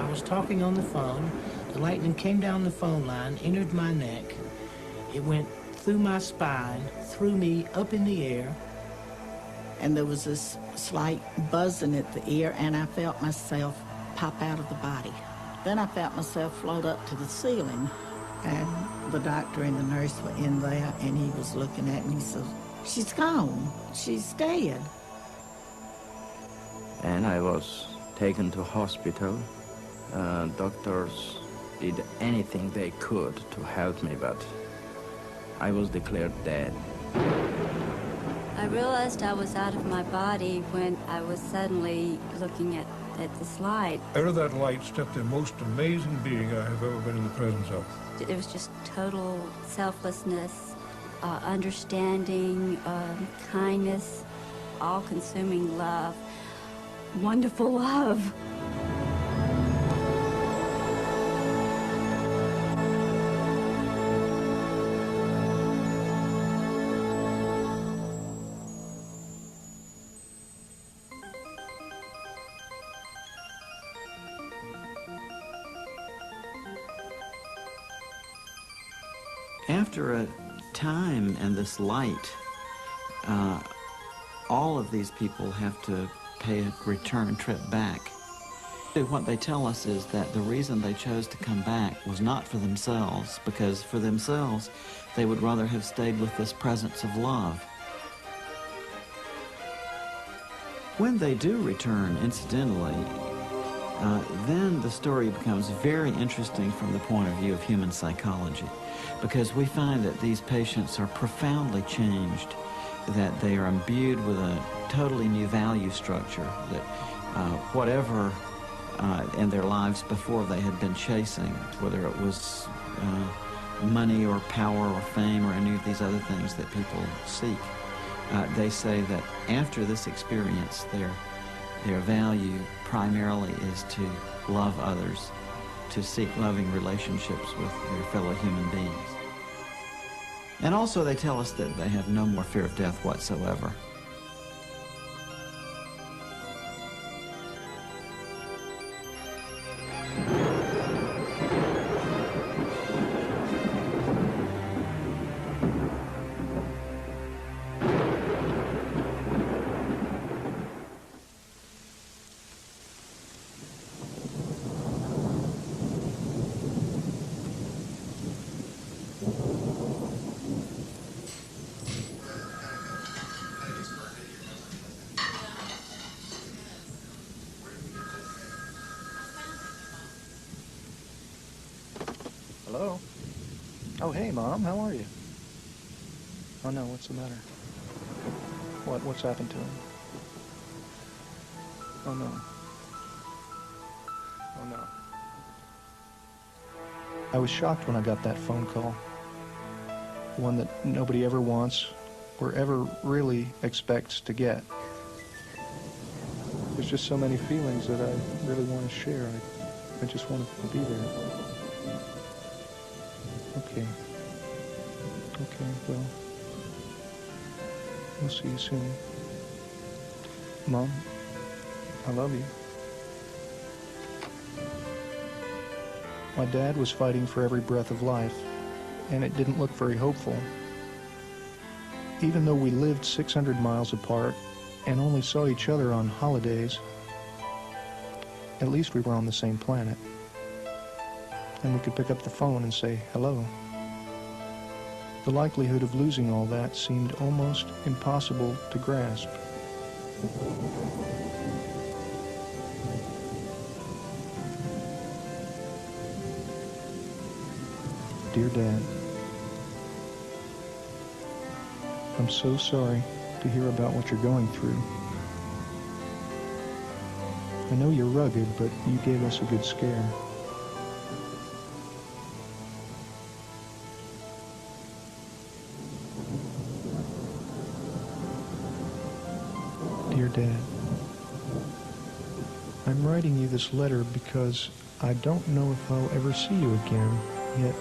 was talking on the phone. The lightning came down the phone line, entered my neck. It went through my spine, threw me up in the air. And there was this slight buzzing at the ear, and I felt myself pop out of the body. Then I felt myself float up to the ceiling, and the doctor and the nurse were in there, and he was looking at me. He said, "She's gone. She's dead." And I was taken to hospital. Doctors did anything they could to help me, but I was declared dead. I realized I was out of my body when I was suddenly looking at this light. Out of that light stepped the most amazing being I have ever been in the presence of. It was just total selflessness, understanding, kindness, all-consuming love, wonderful love. After a time and this light, all of these people have to pay a return trip back. What they tell us is that the reason they chose to come back was not for themselves, because for themselves, they would rather have stayed with this presence of love. When they do return, incidentally, then the story becomes very interesting from the point of view of human psychology, because we find that these patients are profoundly changed, that they are imbued with a totally new value structure, that whatever in their lives before they had been chasing, whether it was money or power or fame or any of these other things that people seek, they say that after this experience, their value primarily is to love others, to seek loving relationships with their fellow human beings. And also they tell us that they have no more fear of death whatsoever. Hello? Oh, hey, Mom, how are you? Oh, no, what's the matter? What's happened to him? Oh, no. Oh, no. I was shocked when I got that phone call. One that nobody ever wants or ever really expects to get. There's just so many feelings that I really want to share. I just want to be there. Okay. Okay, well, we'll see you soon. Mom, I love you. My dad was fighting for every breath of life, and it didn't look very hopeful. Even though we lived 600 miles apart and only saw each other on holidays, at least we were on the same planet. And we could pick up the phone and say hello. The likelihood of losing all that seemed almost impossible to grasp. Dear Dad, I'm so sorry to hear about what you're going through. I know you're rugged, but you gave us a good scare. Dear Dad, I'm writing you this letter because I don't know if I'll ever see you again, yet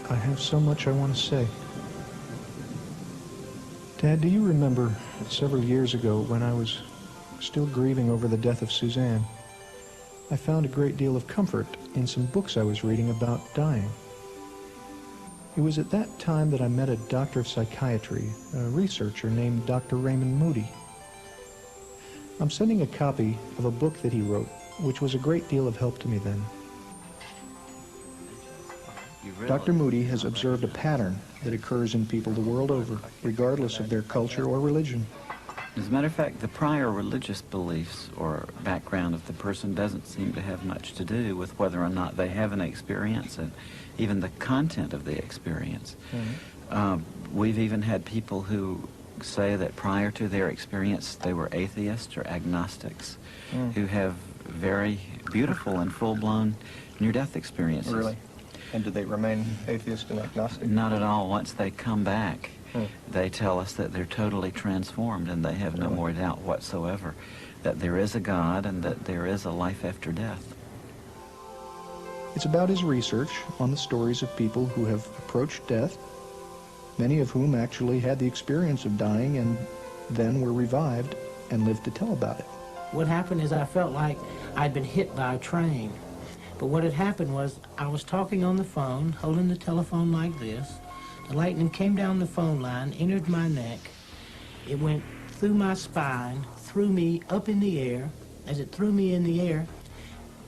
I have so much I want to say. Dad, do you remember several years ago when I was still grieving over the death of Suzanne? I found a great deal of comfort in some books I was reading about dying. It was at that time that I met a doctor of psychiatry, a researcher named Dr. Raymond Moody. I'm sending a copy of a book that he wrote, which was a great deal of help to me then. Dr. Moody has observed a pattern that occurs in people the world over, regardless of their culture or religion. As a matter of fact, the prior religious beliefs or background of the person doesn't seem to have much to do with whether or not they have an experience and even the content of the experience. We've even had people who say that prior to their experience they were atheists or agnostics who have very beautiful and full-blown near-death experiences. Really? And do they remain atheist and agnostic? Not at all. Once they come back, they tell us that they're totally transformed and they have no more doubt whatsoever that there is a God and that there is a life after death. It's about his research on the stories of people who have approached death, many of whom actually had the experience of dying and then were revived and lived to tell about it. What happened is I felt like I'd been hit by a train. But what had happened was I was talking on the phone, holding the telephone like this. The lightning came down the phone line, entered my neck. It went through my spine, threw me up in the air. As it threw me in the air,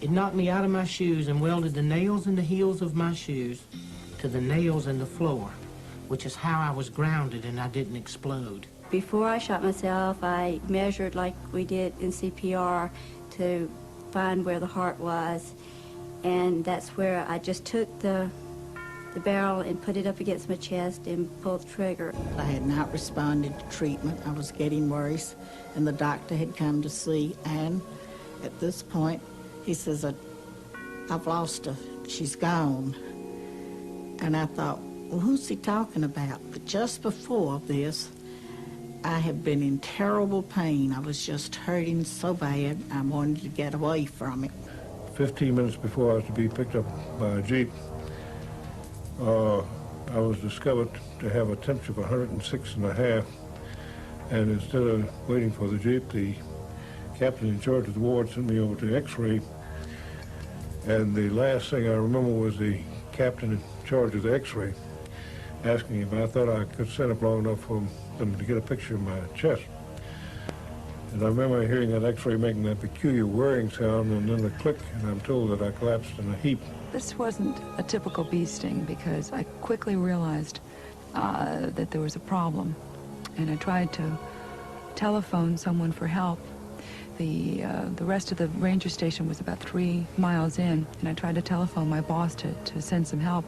it knocked me out of my shoes and welded the nails in the heels of my shoes to the nails in the floor, which is how I was grounded and I didn't explode. Before I shot myself, I measured like we did in CPR to find where the heart was. And that's where I just took the barrel and put it up against my chest and pulled the trigger. I had not responded to treatment. I was getting worse, and the doctor had come to see Anne. At this point, he says, I've lost her. She's gone. And I thought, well, who's he talking about? But just before this, I had been in terrible pain. I was just hurting so bad, I wanted to get away from it. 15 minutes before I was to be picked up by a Jeep, I was discovered to have a temperature of 106.5, and instead of waiting for the Jeep, the captain in charge of the ward sent me over to X-ray, and the last thing I remember was the captain in charge of the X-ray asking if I thought I could stand up long enough for them to get a picture of my chest. And I remember hearing that X-ray making that peculiar whirring sound and then a click, and I'm told that I collapsed in a heap. This wasn't a typical bee sting because I quickly realized that there was a problem, and I tried to telephone someone for help. The rest of the ranger station was about 3 miles in, and I tried to telephone my boss to send some help,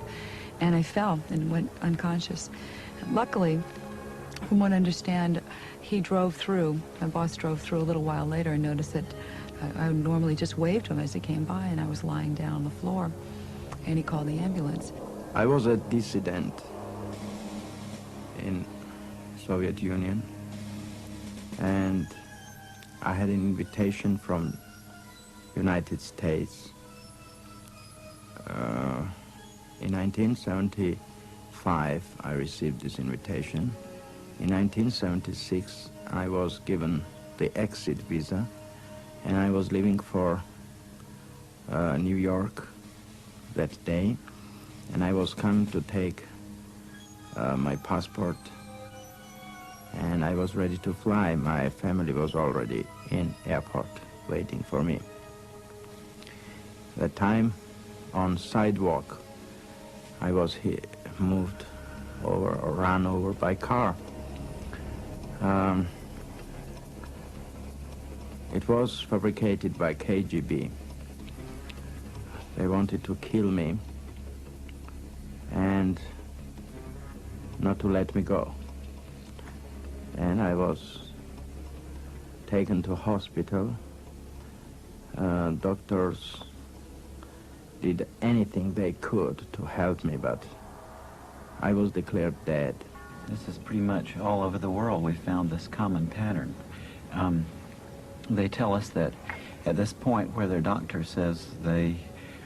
and I fell and went unconscious. Luckily, from what I understand, he drove through, my boss drove through a little while later and noticed that I normally just waved to him as he came by, and I was lying down on the floor, and he called the ambulance. I was a dissident in Soviet Union, and I had an invitation from United States. In 1975, I received this invitation. In 1976, I was given the exit visa, and I was leaving for New York that day, and I was coming to take my passport, and I was ready to fly. My family was already in airport waiting for me. That time, on sidewalk, I was moved over or run over by car. It was fabricated by KGB. They wanted to kill me and not to let me go. And I was taken to hospital. Doctors did anything they could to help me, but I was declared dead. This is pretty much all over the world. We found this common pattern. They tell us that at this point where their doctor says they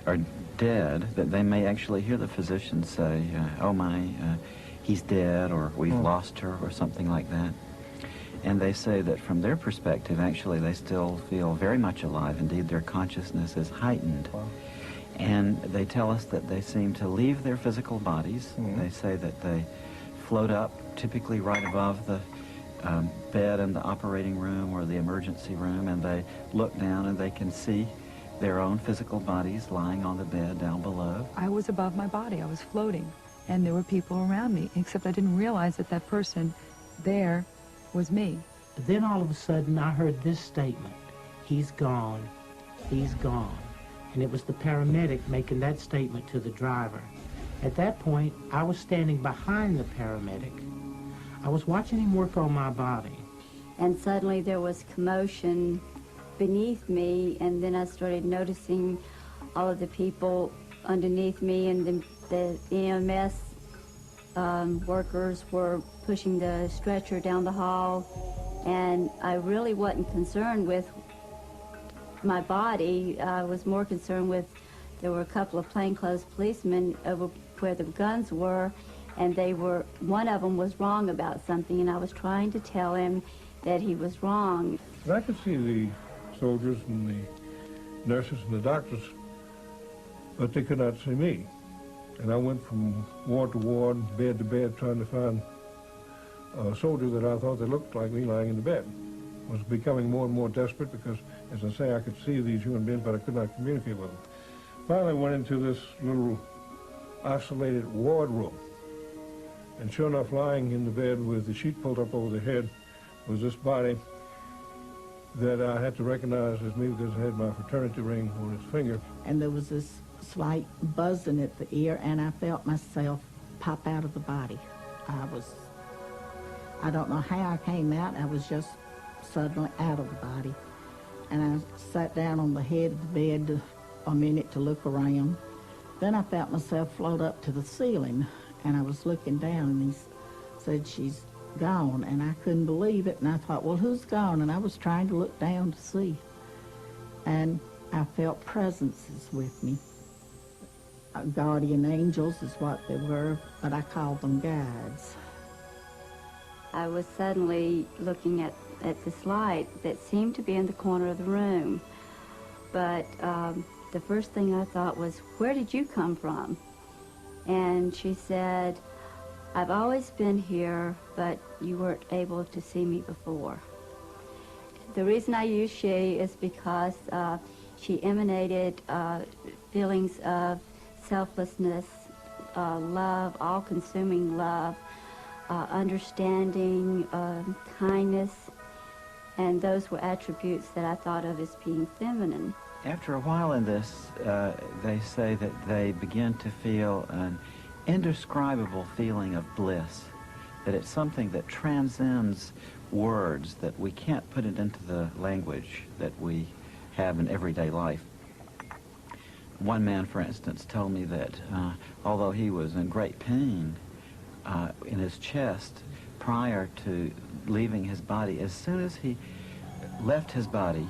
are dead, that they may actually hear the physician say, oh my, he's dead, or we've lost her, or something like that. And they say that from their perspective, actually, they still feel very much alive. Indeed, their consciousness is heightened. Wow. And they tell us that they seem to leave their physical bodies. They say that they float up, typically right above the bed in the operating room or the emergency room, and they look down and they can see their own physical bodies lying on the bed down below. I was above my body. I was floating, and there were people around me, except I didn't realize that that person there was me. But then all of a sudden I heard this statement, "He's gone, he's gone." And it was the paramedic making that statement to the driver. At that point, I was standing behind the paramedic. I was watching him work on my body. And suddenly there was commotion beneath me, and then I started noticing all of the people underneath me, and the EMS workers were pushing the stretcher down the hall, and I really wasn't concerned with my body. I was more concerned with, there were a couple of plainclothes policemen over where the guns were, and one of them was wrong about something, and I was trying to tell him that he was wrong. And I could see the soldiers and the nurses and the doctors, but they could not see me. And I went from ward to ward, bed to bed, trying to find a soldier that I thought that looked like me lying in the bed. I was becoming more and more desperate because, as I say, I could see these human beings, but I could not communicate with them. Finally, I went into this little isolated ward room. And sure enough, lying in the bed with the sheet pulled up over the head was this body that I had to recognize as me because it had my fraternity ring on its finger. And there was this slight buzzing at the ear, and I felt myself pop out of the body. I don't know how I came out. I was just suddenly out of the body. And I sat down on the head of the bed a minute to look around. Then I felt myself float up to the ceiling, and I was looking down, and he said, "She's gone," and I couldn't believe it, and I thought, well, who's gone? And I was trying to look down to see, and I felt presences with me. Guardian angels is what they were, but I called them guides. I was suddenly looking at this light that seemed to be in the corner of the room, but the first thing I thought was, "Where did you come from?" And she said, "I've always been here, but you weren't able to see me before." The reason I use she is because she emanated feelings of selflessness, love, all-consuming love, understanding, kindness, and those were attributes that I thought of as being feminine. After a while in this, they say that they begin to feel an indescribable feeling of bliss, that it's something that transcends words, that we can't put it into the language that we have in everyday life. One man, for instance, told me that although he was in great pain in his chest prior to leaving his body, as soon as he left his body,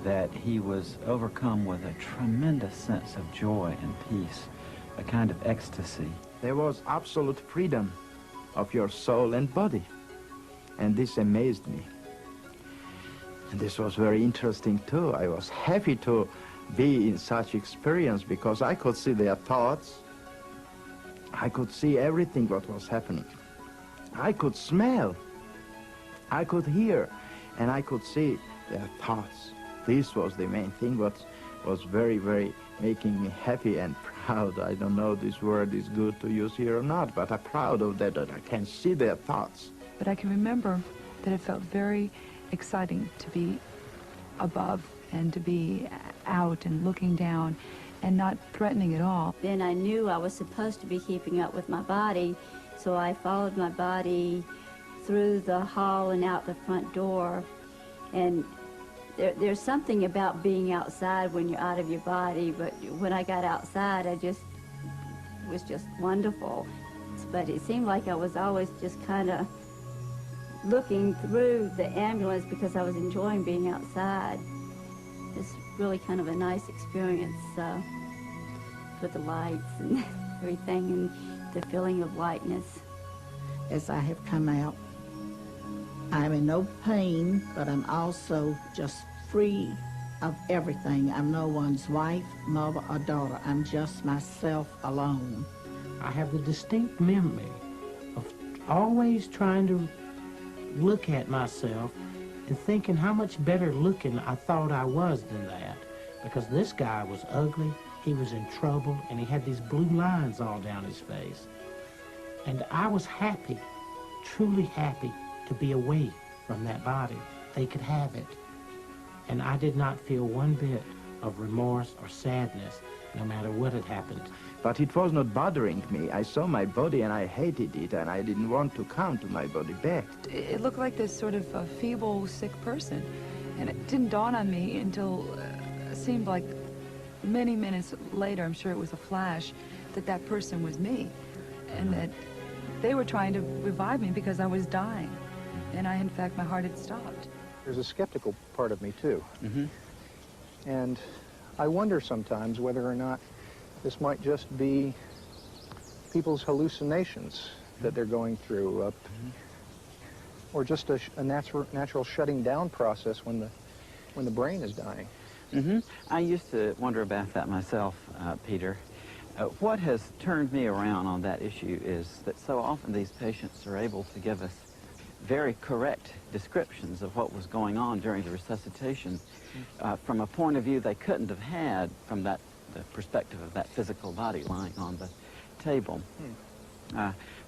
that he was overcome with a tremendous sense of joy and peace, a kind of ecstasy. There was absolute freedom of your soul and body, and this amazed me. And this was very interesting too. I was happy to be in such experience because I could see their thoughts. I could see everything what was happening. I could smell, I could hear, and I could see their thoughts. This was the main thing what was very, very making me happy and proud. I don't know if this word is good to use here or not, but I'm proud of that I can see their thoughts. But I can remember that it felt very exciting to be above and to be out and looking down and not threatening at all. Then I knew I was supposed to be keeping up with my body, so I followed my body through the hall and out the front door. And there's something about being outside when you're out of your body, but when I got outside, it was just wonderful. But it seemed like I was always just kind of looking through the ambulance because I was enjoying being outside. It's really kind of a nice experience with the lights and everything and the feeling of lightness. As I have come out, I'm in no pain, but I'm also just free of everything. I'm no one's wife, mother, or daughter. I'm just myself alone. I have the distinct memory of always trying to look at myself and thinking how much better looking I thought I was than that. Because this guy was ugly, he was in trouble, and he had these blue lines all down his face. And I was happy, truly happy, to be away from that body. They could have it. And I did not feel one bit of remorse or sadness, no matter what had happened. But it was not bothering me. I saw my body and I hated it, and I didn't want to come to my body back. It looked like this sort of a feeble, sick person. And it didn't dawn on me until it seemed like many minutes later, I'm sure it was a flash, that that person was me. And that they were trying to revive me because I was dying. And in fact, my heart had stopped. There's a skeptical part of me, too. And I wonder sometimes whether or not this might just be people's hallucinations that they're going through, or just a natural shutting down process when the brain is dying. I used to wonder about that myself, Peter. What has turned me around on that issue is that so often these patients are able to give us very correct descriptions of what was going on during the resuscitation from a point of view they couldn't have had from the perspective of that physical body lying on the table.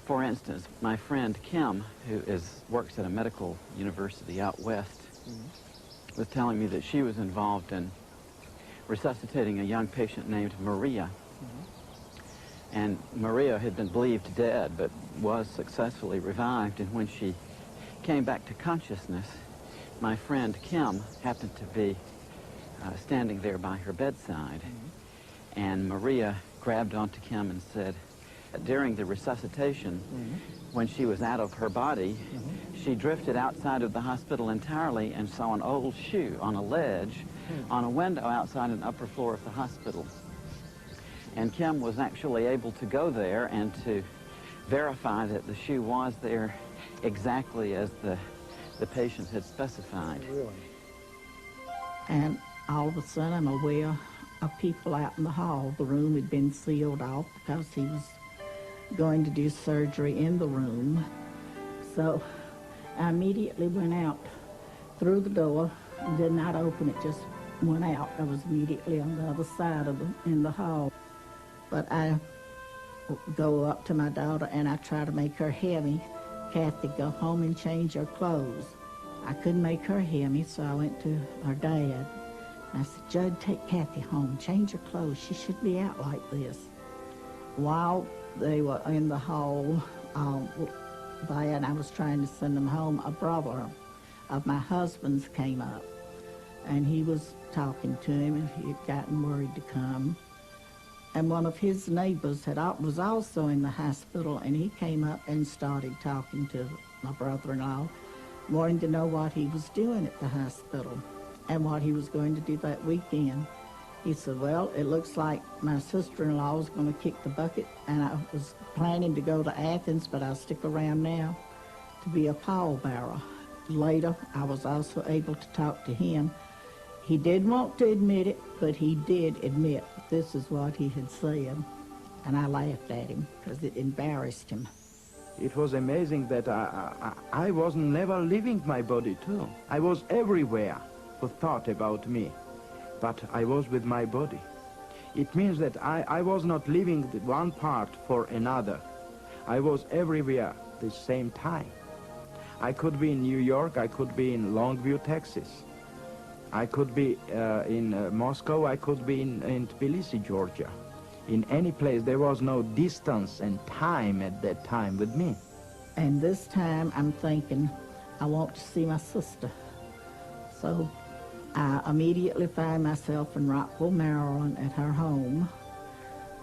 For instance, my friend Kim, who works at a medical university out west, was telling me that she was involved in resuscitating a young patient named Maria. And Maria had been believed dead, but was successfully revived, and when she came back to consciousness, my friend Kim happened to be standing there by her bedside. And Maria grabbed onto Kim and said, during the resuscitation, when she was out of her body, she drifted outside of the hospital entirely and saw an old shoe on a ledge on a window outside an upper floor of the hospital. And Kim was actually able to go there and to verify that the shoe was there exactly as the patient had specified. Really? And all of a sudden, I'm aware of people out in the hall. The room had been sealed off because he was going to do surgery in the room. So I immediately went out through the door and did not open it, just went out. I was immediately on the other side of in the hall. But I go up to my daughter and I try to make her hear me. Kathy, go home and change your clothes. I couldn't make her hear me, so I went to her dad. I said, Judd, take Kathy home, change her clothes. She should be out like this. While they were in the hall, and I was trying to send them home, a brother of my husband's came up, and he was talking to him, and he had gotten worried to come. And one of his neighbors was also in the hospital, and he came up and started talking to my brother-in-law, wanting to know what he was doing at the hospital and what he was going to do that weekend. He said, well, it looks like my sister-in-law was going to kick the bucket, and I was planning to go to Athens, but I'll stick around now to be a pallbearer. Later, I was also able to talk to him. He didn't want to admit it, but he did admit that this is what he had said, and I laughed at him because it embarrassed him. It was amazing that I was never leaving my body too. I was everywhere who thought about me, but I was with my body. It means that I was not leaving one part for another. I was everywhere at the same time. I could be in New York, I could be in Longview, Texas. I could be in Moscow, I could be in Tbilisi, Georgia. In any place, there was no distance and time at that time with me. And this time, I'm thinking, I want to see my sister. So I immediately find myself in Rockville, Maryland at her home,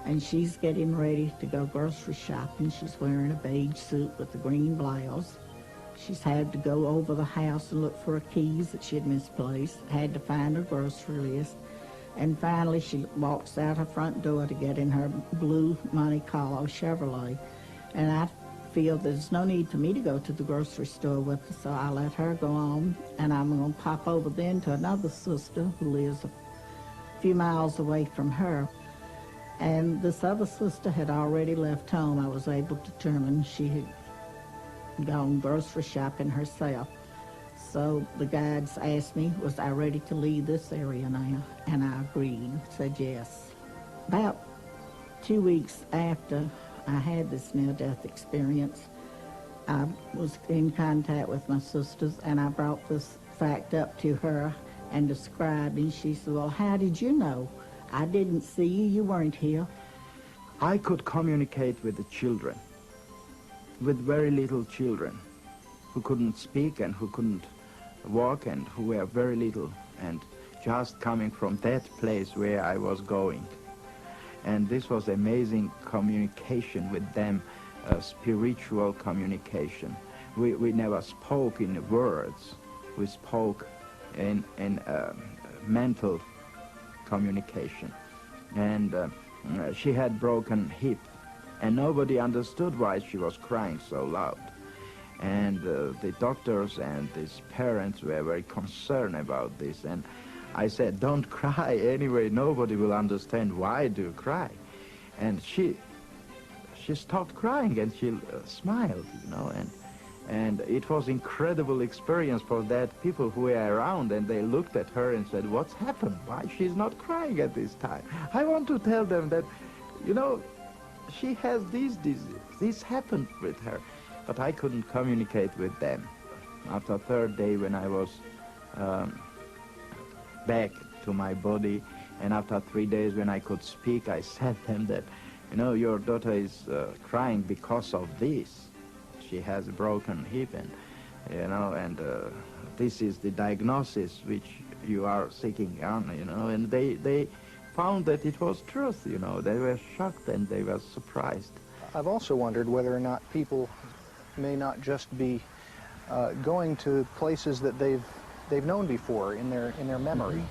and she's getting ready to go grocery shopping. She's wearing a beige suit with a green blouse. She's had to go over the house and look for her keys that she had misplaced, had to find her grocery list, and finally she walks out her front door to get in her blue Monte Carlo Chevrolet. And I feel there's no need for me to go to the grocery store with her, so I let her go on, and I'm going to pop over then to another sister who lives a few miles away from her. And this other sister had already left home. I was able to determine she had gone grocery shopping herself. So the guides asked me, was I ready to leave this area now? And I agreed, said yes. About 2 weeks after I had this near-death experience, I was in contact with my sisters, and I brought this fact up to her and described, and she said, well, how did you know? I didn't see you, you weren't here. I could communicate with the children, with very little children who couldn't speak and who couldn't walk and who were very little, and just coming from that place where I was going. And this was amazing communication with them, spiritual communication. We never spoke in words. We spoke in mental communication. And she had broken hip, and nobody understood why she was crying so loud. And the doctors and his parents were very concerned about this. And I said, don't cry anyway, nobody will understand why do you cry. And she stopped crying, and she smiled, you know, and it was incredible experience for that people who were around, and they looked at her and said, what's happened? Why she's not crying at this time? I want to tell them that, you know, she has these diseases. This happened with her. But I couldn't communicate with them. After the third day, when I was back to my body, and after 3 days when I could speak, I said to them that, you know, your daughter is crying because of this. She has a broken hip, and, you know, and this is the diagnosis which you are seeking on, you know, and they found that it was truth, you know. They were shocked and they were surprised. I've also wondered whether or not people may not just be going to places that they've known before in their memory.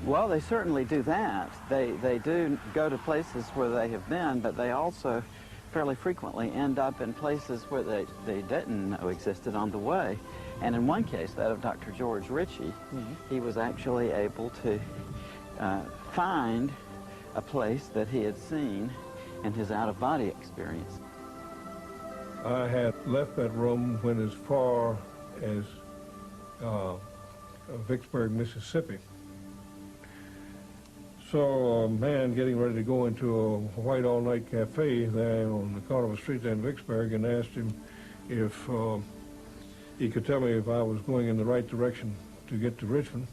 Well, they certainly do that. They do go to places where they have been, but they also fairly frequently end up in places where they didn't know existed on the way. And in one case, that of Dr. George Ritchie, he was actually able to find a place that he had seen in his out-of-body experience. I had left that room when as far as Vicksburg, Mississippi. Saw a man getting ready to go into a white all-night cafe there on the corner of a street there in Vicksburg, and asked him if he could tell me if I was going in the right direction to get to Richmond.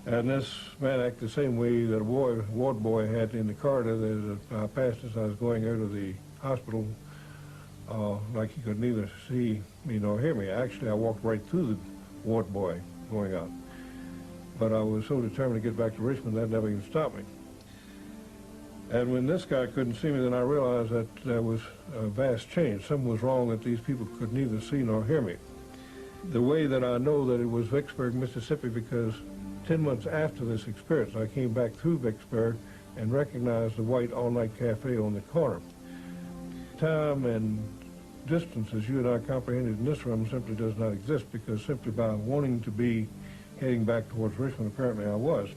And this man acted the same way that a ward boy had in the corridor that I passed as I was going out of the hospital, like he could neither see me nor hear me. Actually, I walked right through the ward boy going out. But I was so determined to get back to Richmond that never even stopped me. And when this guy couldn't see me, then I realized that there was a vast change. Something was wrong, that these people could neither see nor hear me. The way that I know that it was Vicksburg, Mississippi, because 10 months after this experience, I came back through Vicksburg and recognized the white all-night cafe on the corner. Time and distance, as you and I comprehended in this room, simply does not exist, because simply by wanting to be heading back towards Richmond, apparently I was.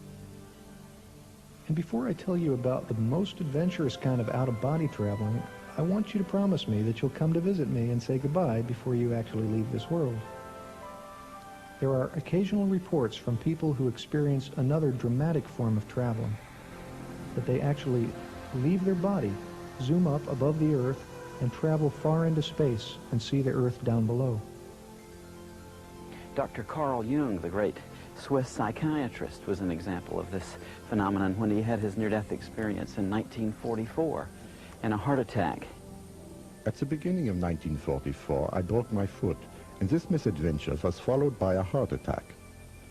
And before I tell you about the most adventurous kind of out-of-body traveling, I want you to promise me that you'll come to visit me and say goodbye before you actually leave this world. There are occasional reports from people who experience another dramatic form of traveling, that they actually leave their body, zoom up above the Earth, and travel far into space and see the Earth down below. Dr. Carl Jung, the great Swiss psychiatrist, was an example of this phenomenon when he had his near-death experience in 1944 in a heart attack. At the beginning of 1944, I broke my foot, and this misadventure was followed by a heart attack.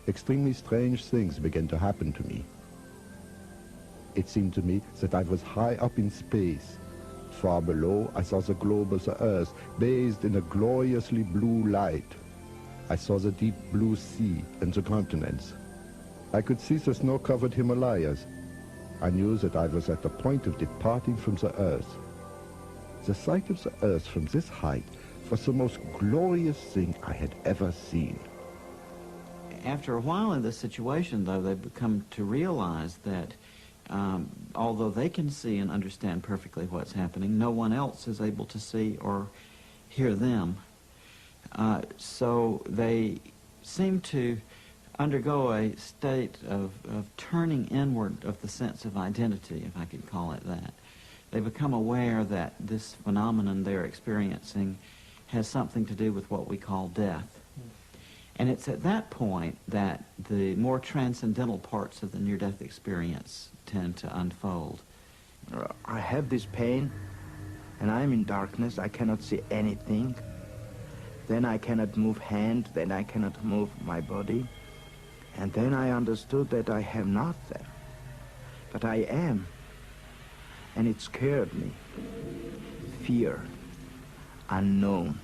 Extremely strange things began to happen to me. It seemed to me that I was high up in space. Far below, I saw the globe of the Earth, bathed in a gloriously blue light. I saw the deep blue sea and the continents. I could see the snow-covered Himalayas. I knew that I was at the point of departing from the Earth. The sight of the earth from this height was the most glorious thing I had ever seen. After a while in this situation, though, they've come to realize that although they can see and understand perfectly what's happening, no one else is able to see or hear them. So they seem to undergo a state of turning inward of the sense of identity, if I could call it that. They become aware that this phenomenon they're experiencing has something to do with what we call death. And it's at that point that the more transcendental parts of the near-death experience tend to unfold. I have this pain, and I'm in darkness. I cannot see anything. Then I cannot move hand, then I cannot move my body. And then I understood that I have nothing, but I am. And it scared me. Fear, unknown.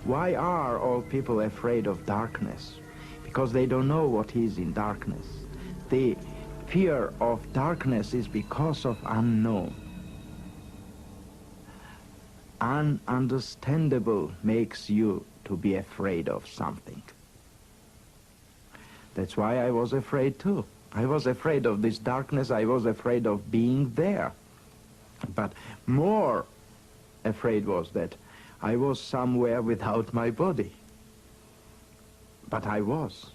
Why are all people afraid of darkness? Because they don't know what is in darkness. The fear of darkness is because of unknown. Ununderstandable makes you to be afraid of something. That's why I was afraid too. I was afraid of this darkness. I was afraid of being there. But more afraid was that I was somewhere without my body. But I was.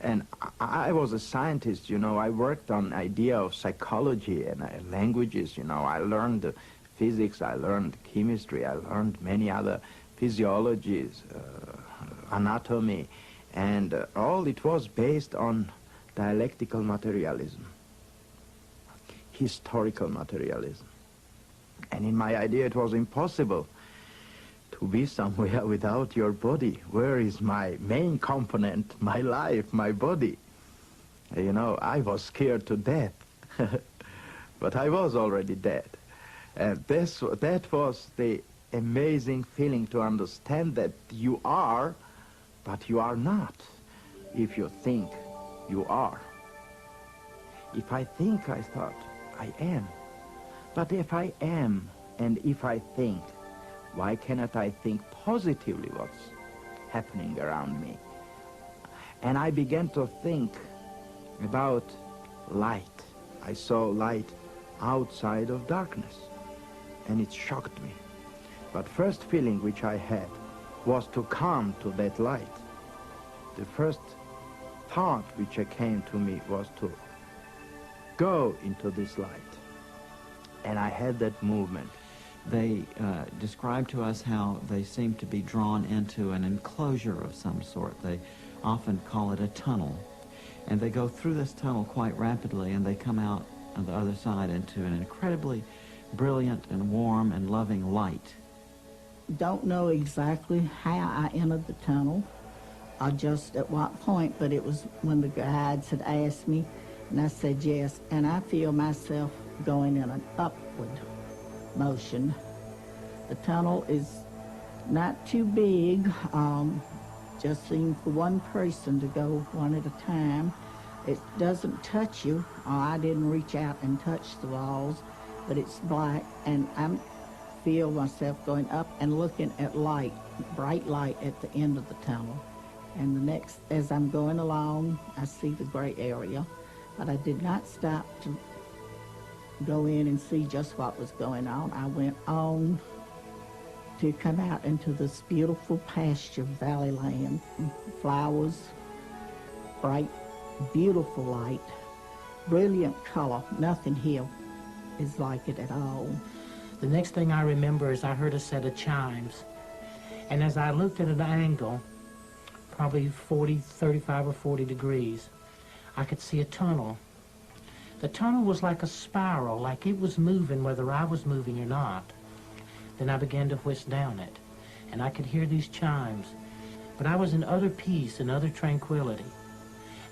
And I was a scientist, you know. I worked on idea of psychology and languages, you know. I learned physics, I learned chemistry, I learned many other physiologies, anatomy, and all it was based on dialectical materialism, historical materialism. And in my idea it was impossible to be somewhere without your body. Where is my main component, my life, my body? You know, I was scared to death, but I was already dead. And that was the amazing feeling, to understand that you are, but you are not, if you think you are. If I think, I thought, I am. But if I am, and if I think, why cannot I think positively what's happening around me? And I began to think about light. I saw light outside of darkness, and it shocked me. But first feeling which I had was to come to that light. The first thought which came to me was to go into this light. And I had that movement. They describe to us how they seem to be drawn into an enclosure of some sort. They often call it a tunnel. And they go through this tunnel quite rapidly, and they come out on the other side into an incredibly brilliant and warm and loving light. Don't know exactly how I entered the tunnel or just at what point, but it was when the guides had asked me, and I said yes, and I feel myself going in an upward motion. The tunnel is not too big, just seems for one person to go one at a time. It doesn't touch you. I didn't reach out and touch the walls, but it's black, and I feel myself going up and looking at light, bright light at the end of the tunnel. And the next, as I'm going along, I see the gray area, but I did not stop to go in and see just what was going on. I went on to come out into this beautiful pasture, valley land, flowers, bright, beautiful light, brilliant color. Nothing here is like it at all. The next thing I remember is I heard a set of chimes. And as I looked at an angle, probably 35 or 40 degrees, I could see a tunnel. The tunnel was like a spiral, like it was moving whether I was moving or not. Then I began to whisk down it, and I could hear these chimes. But I was in utter peace and utter tranquility.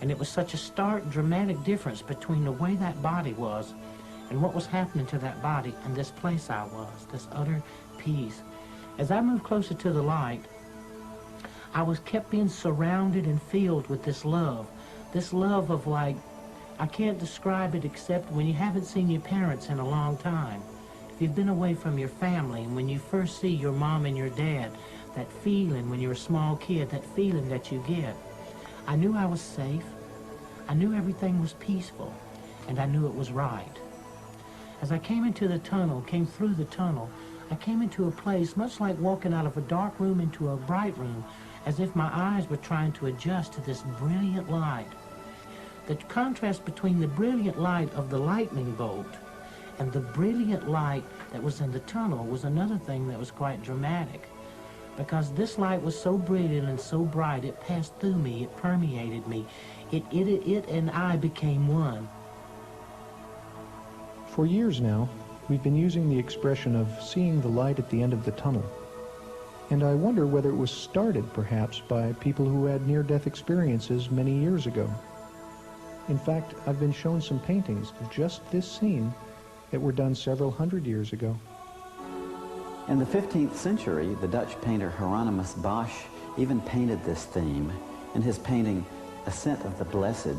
And it was such a stark, dramatic difference between the way that body was and what was happening to that body and this place I was, this utter peace. As I moved closer to the light, I was kept being surrounded and filled with this love of like, I can't describe it except when you haven't seen your parents in a long time, If you've been away from your family, and when you first see your mom and your dad, that feeling when you're a small kid, that feeling that you get. I knew I was safe. I knew everything was peaceful, and I knew it was right. As I came into the tunnel, came through the tunnel, I came into a place much like walking out of a dark room into a bright room, as if my eyes were trying to adjust to this brilliant light. The contrast between the brilliant light of the lightning bolt and the brilliant light that was in the tunnel was another thing that was quite dramatic. Because this light was so brilliant and so bright, it passed through me, it permeated me. It and I became one. For years now, we've been using the expression of seeing the light at the end of the tunnel. And I wonder whether it was started, perhaps, by people who had near-death experiences many years ago. In fact, I've been shown some paintings of just this scene that were done several hundred years ago. In the 15th century, the Dutch painter Hieronymus Bosch even painted this theme in his painting Ascent of the Blessed.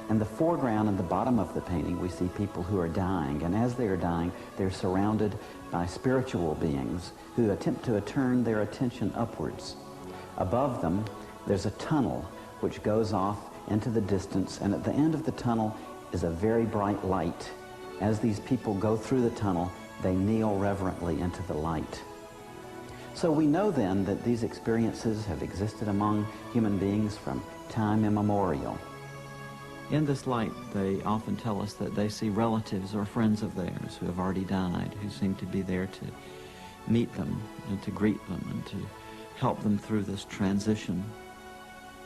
In the foreground and the bottom of the painting, we see people who are dying, and as they are dying, they're surrounded by spiritual beings who attempt to turn their attention upwards. Above them, there's a tunnel which goes off into the distance, and at the end of the tunnel is a very bright light. As these people go through the tunnel, they kneel reverently into the light. So we know then that these experiences have existed among human beings from time immemorial. In this light, they often tell us that they see relatives or friends of theirs who have already died, who seem to be there to meet them and to greet them and to help them through this transition.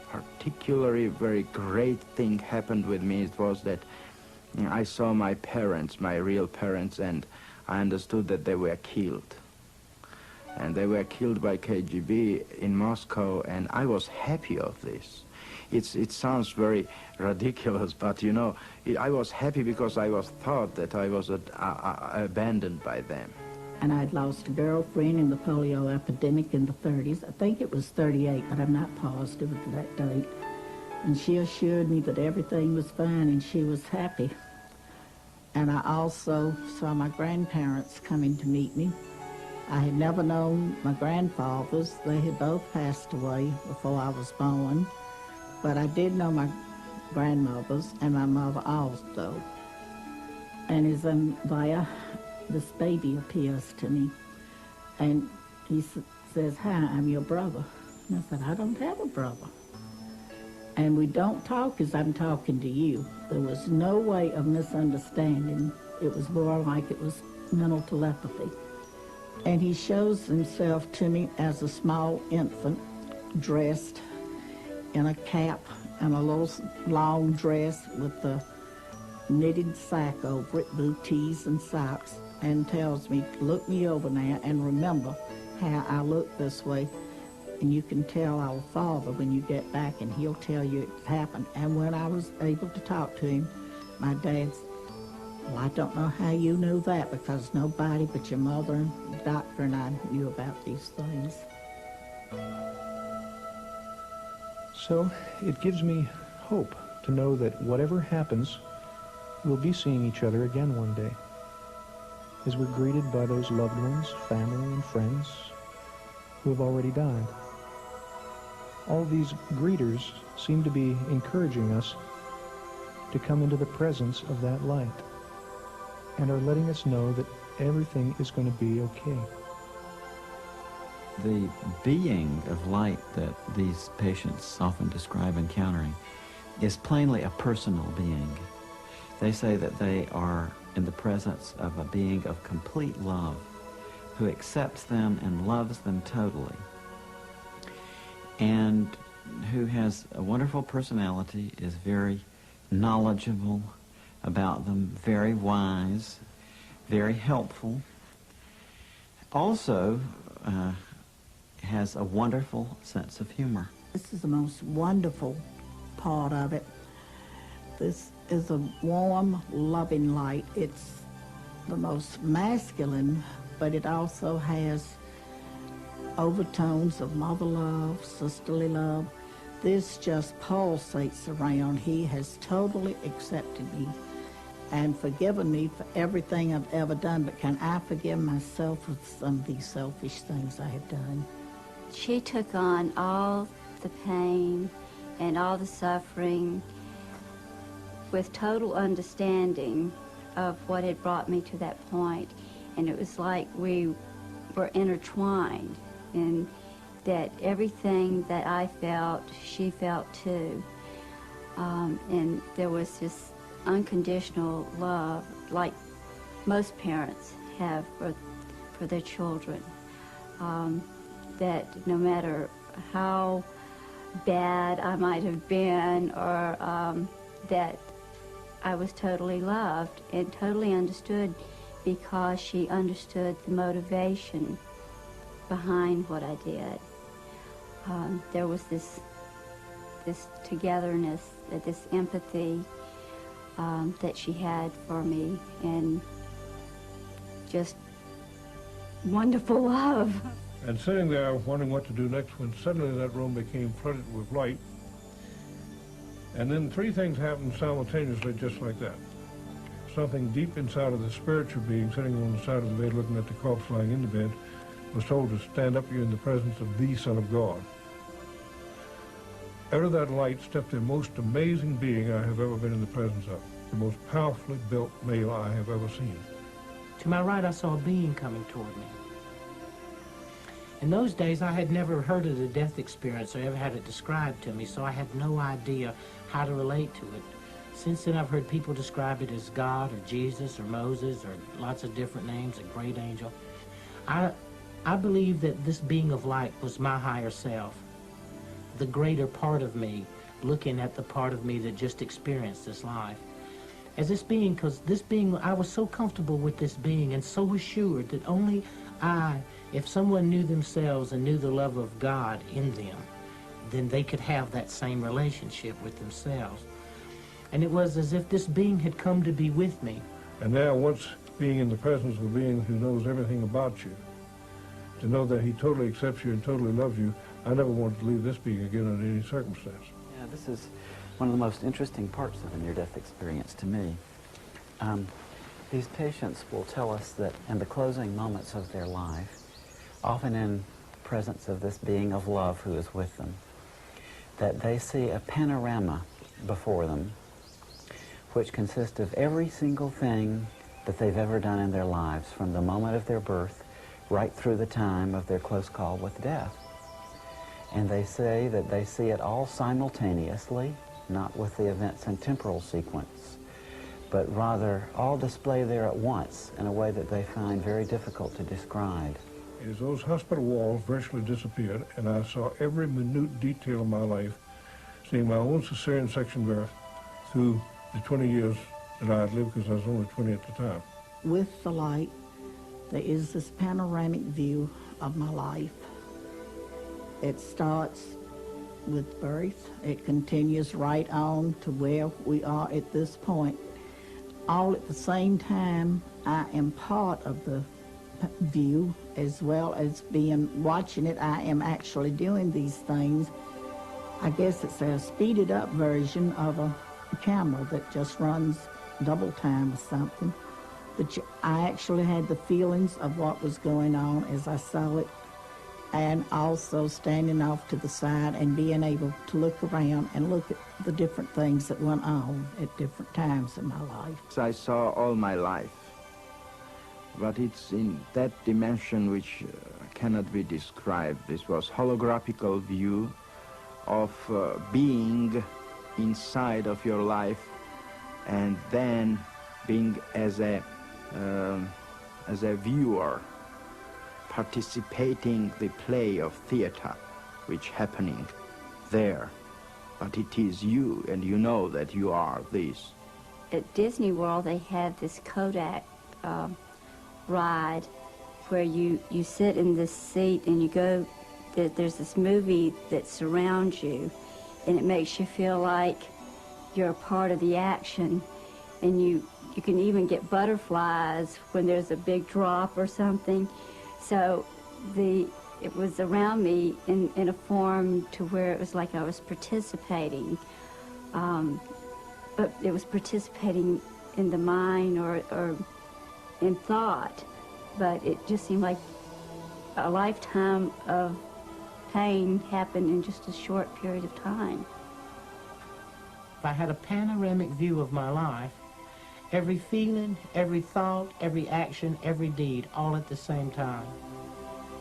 Particularly very great thing happened with me. It was that I saw my parents, my real parents, and I understood that they were killed. And they were killed by KGB in Moscow, and I was happy of this. It sounds very ridiculous, but you know, I was happy because I was thought that I was abandoned by them. And I'd lost a girlfriend in the polio epidemic in the 30s. I think it was 38, but I'm not positive of that date. And she assured me that everything was fine and she was happy. And I also saw my grandparents coming to meet me. I had never known my grandfathers. They had both passed away before I was born. But I did know my grandmothers and my mother also. And as I'm there, this baby appears to me. And he says, "Hi, I'm your brother." And I said, "I don't have a brother." And we don't talk as I'm talking to you. There was no way of misunderstanding. It was more like it was mental telepathy. And he shows himself to me as a small infant, dressed in a cap and a little long dress with a knitted sack over it, booties and socks, and tells me, "Look me over now and remember how I look this way. And you can tell our father when you get back and he'll tell you it happened." And when I was able to talk to him, my dad said, "Well, I don't know how you knew that because nobody but your mother and the doctor and I knew about these things." So it gives me hope to know that whatever happens, we'll be seeing each other again one day, as we're greeted by those loved ones, family and friends who have already died. All these greeters seem to be encouraging us to come into the presence of that light and are letting us know that everything is going to be okay. The being of light that these patients often describe encountering is plainly a personal being. They say that they are in the presence of a being of complete love who accepts them and loves them totally, and who has a wonderful personality, is very knowledgeable about them, very wise, very helpful, also has a wonderful sense of humor. This is the most wonderful part of it. This is a warm, loving light. It's the most masculine, but it also has overtones of mother love, sisterly love. This just pulsates around. He has totally accepted me. and forgiven me for everything I've ever done, but can I forgive myself for some of these selfish things I have done? She took on all the pain and all the suffering with total understanding of what had brought me to that point. And it was like we were intertwined, and that everything that I felt, she felt too. And there was this unconditional love, like most parents have for their children, that no matter how bad I might have been, or that I was totally loved and totally understood, because she understood the motivation behind what I did. There was this togetherness, this empathy that she had for me, and just wonderful love. And sitting there wondering what to do next, when suddenly that room became flooded with light. And then three things happened simultaneously just like that. Something deep inside of the spiritual being sitting on the side of the bed looking at the corpse lying in the bed was told to stand up. You're in the presence of the Son of God. Out of that light stepped the most amazing being I have ever been in the presence of, the most powerfully built male I have ever seen. To my right, I saw a being coming toward me. In those days, I had never heard of the death experience or ever had it described to me, so I had no idea how to relate to it. Since then, I've heard people describe it as God or Jesus or Moses or lots of different names, a great angel. I believe that this being of light was my higher self, the greater part of me, looking at the part of me that just experienced this life. As this being, because this being, I was so comfortable with this being and so assured that only if someone knew themselves and knew the love of God in them, then they could have that same relationship with themselves. And it was as if this being had come to be with me. And now, once being in the presence of a being who knows everything about you, to know that he totally accepts you and totally loves you, I never wanted to leave this being again under any circumstance. Yeah, this is one of the most interesting parts of a near-death experience to me. These patients will tell us that in the closing moments of their life, often in presence of this being of love who is with them, that they see a panorama before them which consists of every single thing that they've ever done in their lives, from the moment of their birth right through the time of their close call with death. And they say that they see it all simultaneously, not with the events in temporal sequence, but rather all display there at once in a way that they find very difficult to describe. As those hospital walls virtually disappeared, and I saw every minute detail of my life, seeing my own cesarean section birth through the 20 years that I had lived, because I was only 20 at the time. With the light, there is this panoramic view of my life. It starts with birth. It continues right on to where we are at this point. All at the same time, I am part of the view, as well as watching it. I am actually doing these things. I guess it's a speeded up version of a camera that just runs double time or something. But I actually had the feelings of what was going on as I saw it, and also standing off to the side and being able to look around and look at the different things that went on at different times in my life. I saw all my life, but it's in that dimension which cannot be described. This was holographical view of being inside of your life, and then being as a viewer, participating the play of theater which happening there. But it is you, and you know that you are this. At Disney World, they have this Kodak ride where you sit in this seat and you go, there's this movie that surrounds you, and it makes you feel like you're a part of the action, and you can even get butterflies when there's a big drop or something. So it was around me in a form to where it was like I was participating, but it was participating in the mind or in thought, but it just seemed like a lifetime of pain happened in just a short period of time. If I had a panoramic view of my life, every feeling, every thought, every action, every deed, all at the same time.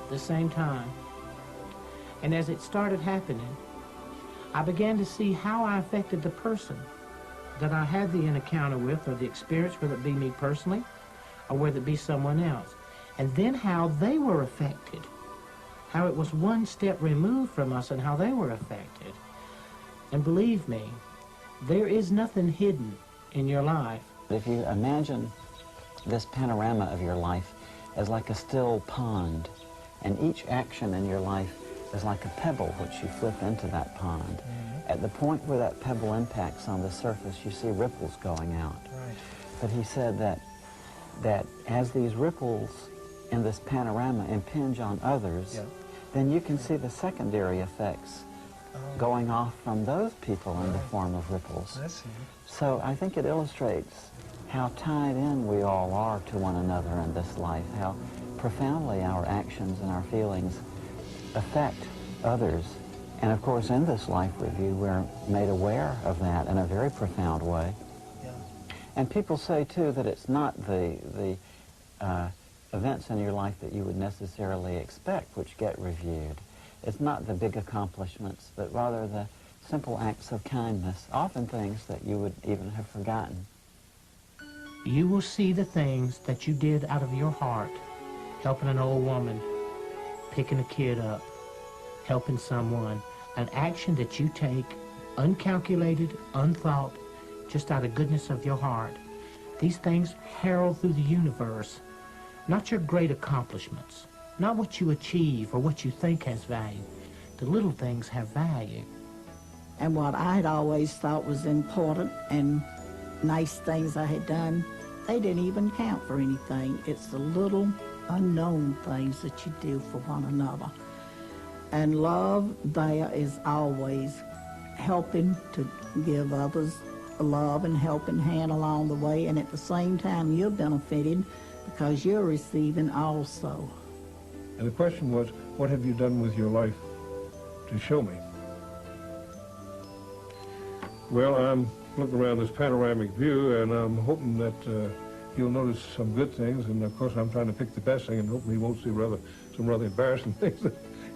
The same time. And as it started happening, I began to see how I affected the person that I had the encounter with, or the experience, whether it be me personally or whether it be someone else. And then how they were affected, how it was one step removed from us and how they were affected. And believe me, there is nothing hidden in your life. If you imagine this panorama of your life as like a still pond, and each action in your life is like a pebble which you flip into that pond. At the point where that pebble impacts on the surface, you see ripples going out. Right. But he said that as these ripples in this panorama impinge on others, then you can see the secondary effects going off from those people in the form of ripples. I see. So I think it illustrates how tied in we all are to one another in this life, how profoundly our actions and our feelings affect others. And of course, in this life review, we're made aware of that in a very profound way. Yeah. And people say, too, that it's not the events in your life that you would necessarily expect which get reviewed. It's not the big accomplishments, but rather the simple acts of kindness, often things that you would even have forgotten. You will see the things that you did out of your heart, helping an old woman, picking a kid up, helping someone, an action that you take uncalculated, unthought, just out of goodness of your heart. These things herald through the universe, not your great accomplishments, not what you achieve or what you think has value. The little things have value. And what I had always thought was important and nice things I had done, they didn't even count for anything. It's the little unknown things that you do for one another. And love there is always helping to give others a love and helping hand along the way, and at the same time you're benefiting because you're receiving also. And the question was, what have you done with your life to show me? Well, I'm looking around this panoramic view, and I'm hoping that you'll notice some good things, and of course I'm trying to pick the best thing and hoping you won't see some rather embarrassing things that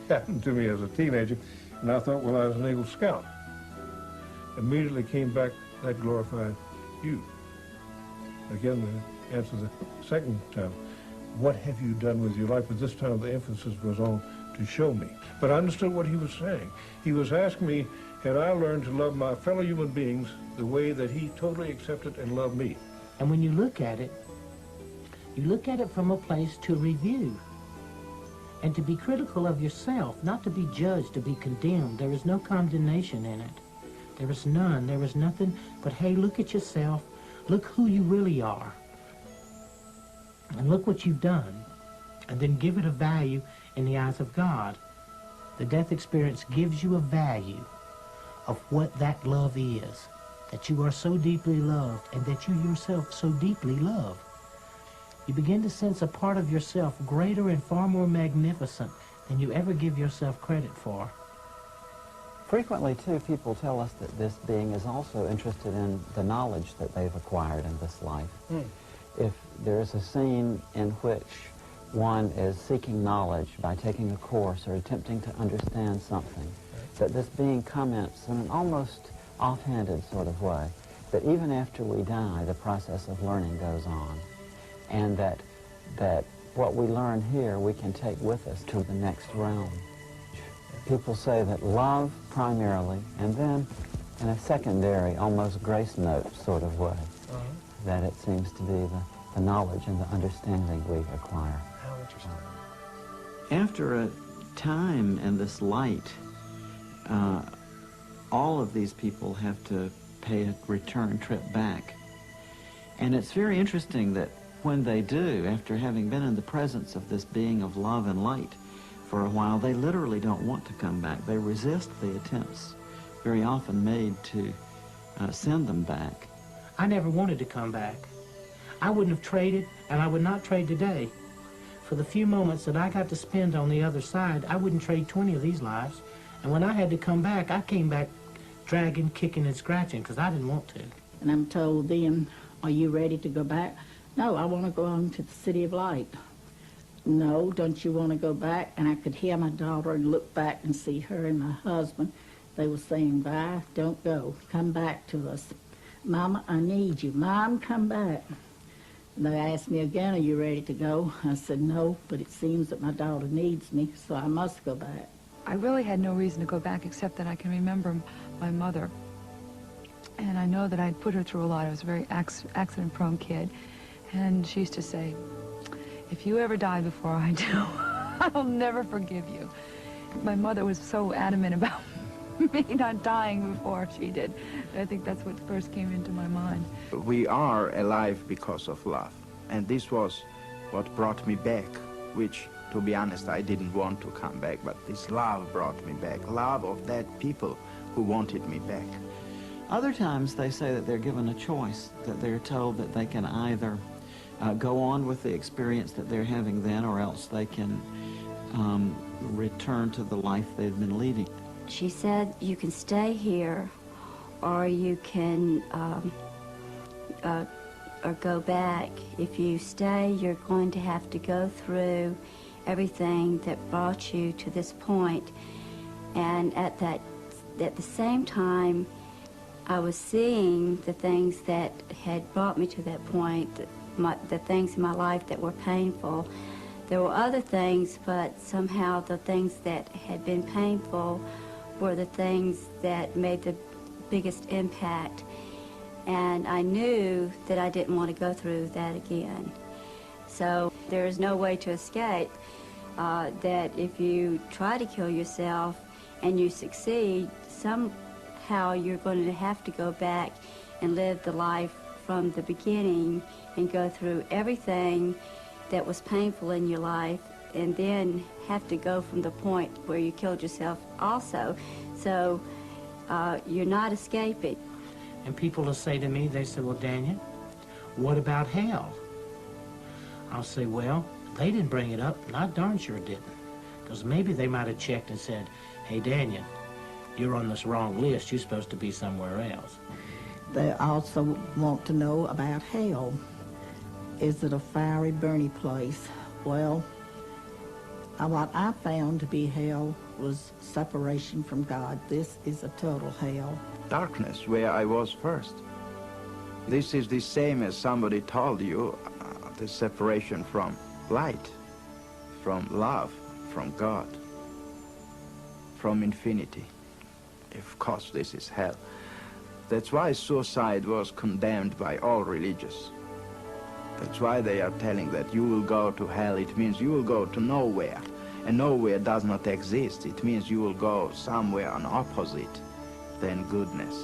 happened to me as a teenager. And I thought, well, I was an Eagle Scout. Immediately came back, that glorified you. Again, the answer the second time. What have you done with your life? But this time the emphasis was on to show me. But I understood what he was saying. He was asking me, had I learned to love my fellow human beings the way that he totally accepted and loved me? And when you look at it from a place to review and to be critical of yourself, not to be judged, to be condemned. There is no condemnation in it. There is none. There is nothing but, hey, look at yourself. Look who you really are. And look what you've done. And then give it a value in the eyes of God. The death experience gives you a value of what that love is. That you are so deeply loved and that you yourself so deeply love. You begin to sense a part of yourself greater and far more magnificent than you ever give yourself credit for. Frequently, too, people tell us that this being is also interested in the knowledge that they've acquired in this life. If there is a scene in which one is seeking knowledge by taking a course or attempting to understand something, that this being comments in an almost offhanded sort of way, that even after we die, the process of learning goes on, and that what we learn here we can take with us to the next realm. People say that love primarily, and then in a secondary, almost grace note sort of way, that it seems to be the knowledge and the understanding we acquire. How interesting. After a time in this light, all of these people have to pay a return trip back. And it's very interesting that when they do, after having been in the presence of this being of love and light for a while, they literally don't want to come back. They resist the attempts very often made to send them back. I never wanted to come back. I wouldn't have traded, and I would not trade today. For the few moments that I got to spend on the other side, I wouldn't trade 20 of these lives. And when I had to come back, I came back dragging, kicking, and scratching, because I didn't want to. And I'm told then, are you ready to go back? No, I want to go on to the City of Light. No, don't you want to go back? And I could hear my daughter and look back and see her and my husband. They were saying, "Vi, don't go. Come back to us. Mama, I need you. Mom, come back." And they asked me again, "Are you ready to go?" I said, "No, but it seems that my daughter needs me, so I must go back." I really had no reason to go back except that I can remember my mother. And I know that I'd put her through a lot. I was a very accident-prone kid. And she used to say, "If you ever die before I do, I'll never forgive you." My mother was so adamant about me not dying before she did. I think that's what first came into my mind. We are alive because of love. And this was what brought me back, which, to be honest, I didn't want to come back, but this love brought me back. Love of that people who wanted me back. Other times they say that they're given a choice, that they're told that they can either go on with the experience that they're having then, or else they can return to the life they've been leading. She said, "You can stay here, or you can or go back. If you stay, you're going to have to go through everything that brought you to this point." And at the same time, I was seeing the things that had brought me to that point, the things in my life that were painful. There were other things, but somehow the things that had been painful were the things that made the biggest impact. And I knew that I didn't want to go through that again. So there is no way to escape that if you try to kill yourself and you succeed, somehow you're going to have to go back and live the life from the beginning and go through everything that was painful in your life, and then have to go from the point where you killed yourself also. So you're not escaping. And people will say to me, they say, "Well, Daniel, what about hell?" I'll say, "Well, they didn't bring it up, and I darn sure didn't." Because maybe they might have checked and said, "Hey, Daniel, you're on this wrong list. You're supposed to be somewhere else." They also want to know about hell. Is it a fiery, burning place? Well, what I found to be hell was separation from God. This is a total hell. Darkness, where I was first. This is the same as somebody told you, the separation from light, from love, from God, from infinity. Of course, this is hell. That's why suicide was condemned by all religions. That's why they are telling that you will go to hell. It means you will go to nowhere. And nowhere does not exist. It means you will go somewhere on opposite than goodness.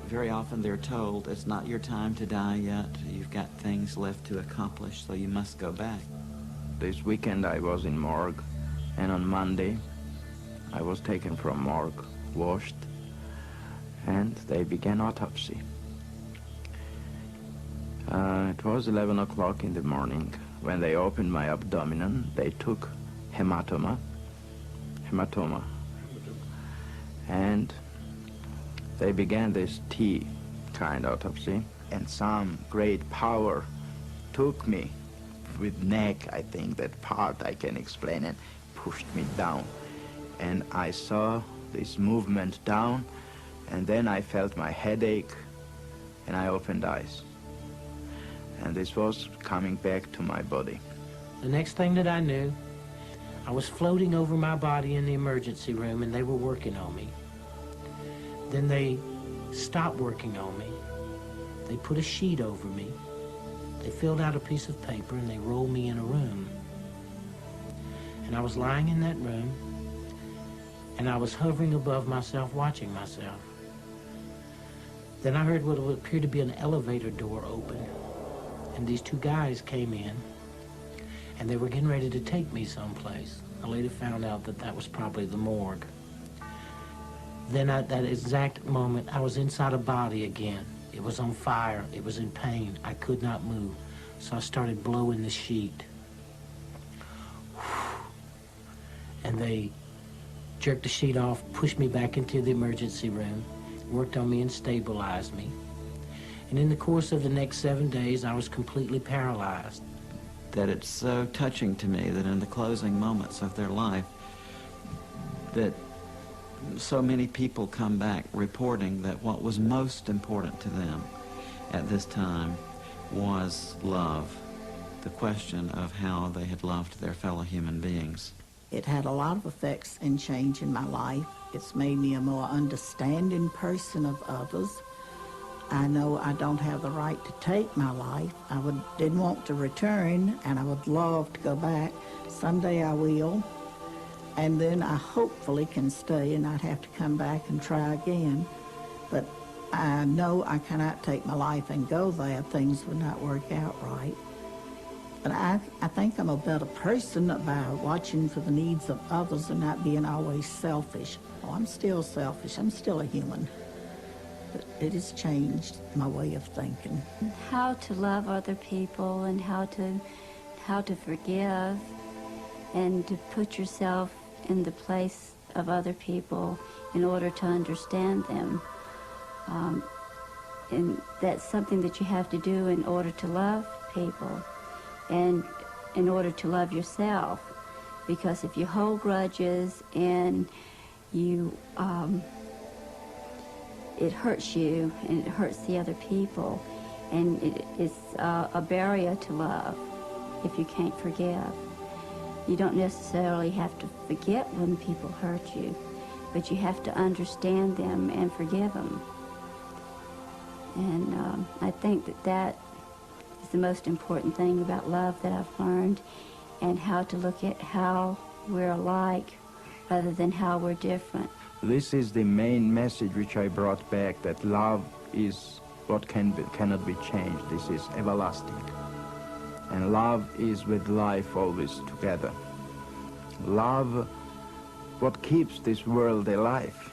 Very often they're told, it's not your time to die yet. You've got things left to accomplish, so you must go back. This weekend I was in morgue, and on Monday I was taken from morgue, washed, and they began autopsy. It was 11 o'clock in the morning. When they opened my abdomen, they took hematoma, and they began this T kind autopsy, and some great power took me with neck, I think that part I can explain, and pushed me down. And I saw this movement down, and then I felt my headache, and I opened eyes. And this was coming back to my body. The next thing that I knew, I was floating over my body in the emergency room, and they were working on me. Then they stopped working on me. They put a sheet over me. They filled out a piece of paper, and they rolled me in a room. And I was lying in that room, and I was hovering above myself, watching myself. Then I heard what appeared to be an elevator door open, and these two guys came in, and they were getting ready to take me someplace. I later found out that that was probably the morgue. Then at that exact moment, I was inside a body again. It was on fire. It was in pain. I could not move. So I started blowing the sheet. And they jerked the sheet off, pushed me back into the emergency room, worked on me and stabilized me. And in the course of the next 7 days, I was completely paralyzed. That it's so touching to me that in the closing moments of their life, that so many people come back reporting that what was most important to them at this time was love, the question of how they had loved their fellow human beings. It had a lot of effects and change in my life. It's made me a more understanding person of others. I know I don't have the right to take my life. Didn't want to return, and I would love to go back. Someday I will, and then I hopefully can stay and not have to come back and try again. But I know I cannot take my life and go there. Things would not work out right. But I think I'm a better person by watching for the needs of others and not being always selfish. Oh, I'm still selfish. I'm still a human. But it has changed my way of thinking. How to love other people and how to forgive and to put yourself in the place of other people in order to understand them. And that's something that you have to do in order to love people and in order to love yourself. Because if you hold grudges and you, it hurts you and it hurts the other people, and it's a barrier to love if you can't forgive. You don't necessarily have to forget when people hurt you, but you have to understand them and forgive them. And I think that is the most important thing about love that I've learned, and how to look at how we're alike rather than how we're different. This is the main message which I brought back, that love is what cannot be changed. This is everlasting. And love is with life always together. Love, what keeps this world alive.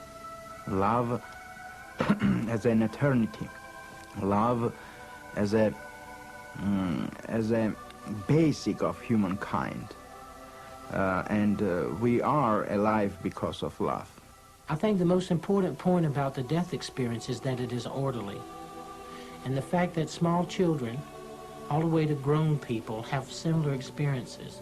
Love as an eternity. Love as a basic of humankind. And we are alive because of love. I think the most important point about the death experience is that it is orderly. And the fact that small children, all the way to grown people, have similar experiences.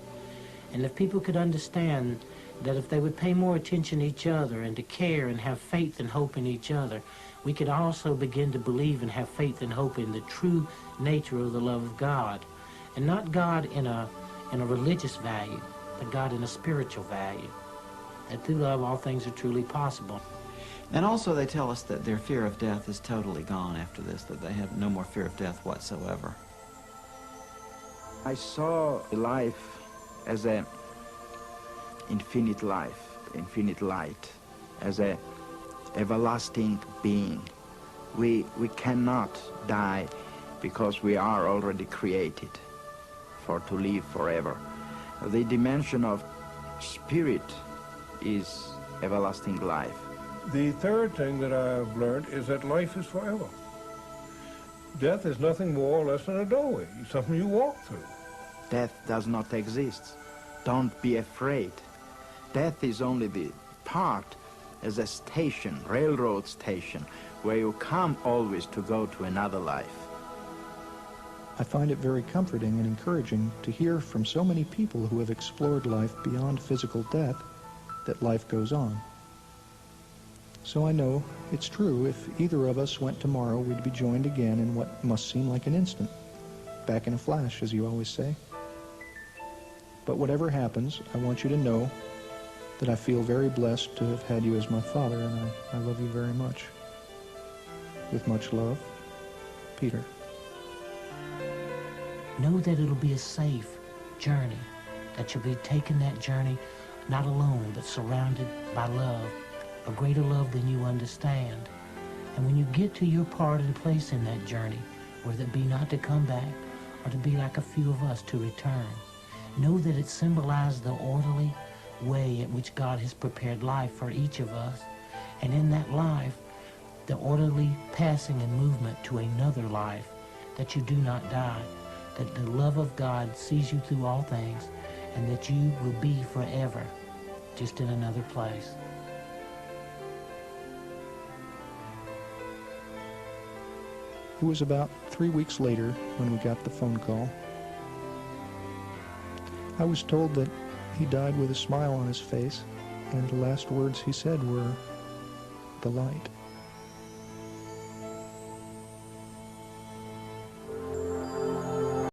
And if people could understand that if they would pay more attention to each other and to care and have faith and hope in each other, we could also begin to believe and have faith and hope in the true nature of the love of God. And not God in a religious value, but God in a spiritual value. That through love all things are truly possible. And also they tell us that their fear of death is totally gone after this, that they have no more fear of death whatsoever. I saw life as an infinite life, infinite light, as an everlasting being. We cannot die because we are already created to live forever. The dimension of spirit is everlasting life. The third thing that I've learned is that life is forever. Death is nothing more or less than a doorway, something you walk through. Death does not exist. Don't be afraid. Death is only the part as a station, railroad station, where you come always to go to another life. I find it very comforting and encouraging to hear from so many people who have explored life beyond physical death that life goes on. So I know it's true. If either of us went tomorrow, we'd be joined again in what must seem like an instant. Back in a flash, as you always say. But whatever happens, I want you to know that I feel very blessed to have had you as my father, and I love you very much. With much love, Peter. Know that it'll be a safe journey, that you'll be taking that journey not alone, but surrounded by love, a greater love than you understand. And when you get to your part and place in that journey, whether it be not to come back or to be like a few of us to return, know that it symbolizes the orderly way in which God has prepared life for each of us, And in that life, the orderly passing and movement to another life, that you do not die, that the love of God sees you through all things, and that you will be forever, just in another place. It was about 3 weeks later when we got the phone call. I was told that he died with a smile on his face, and the last words he said were, "The light."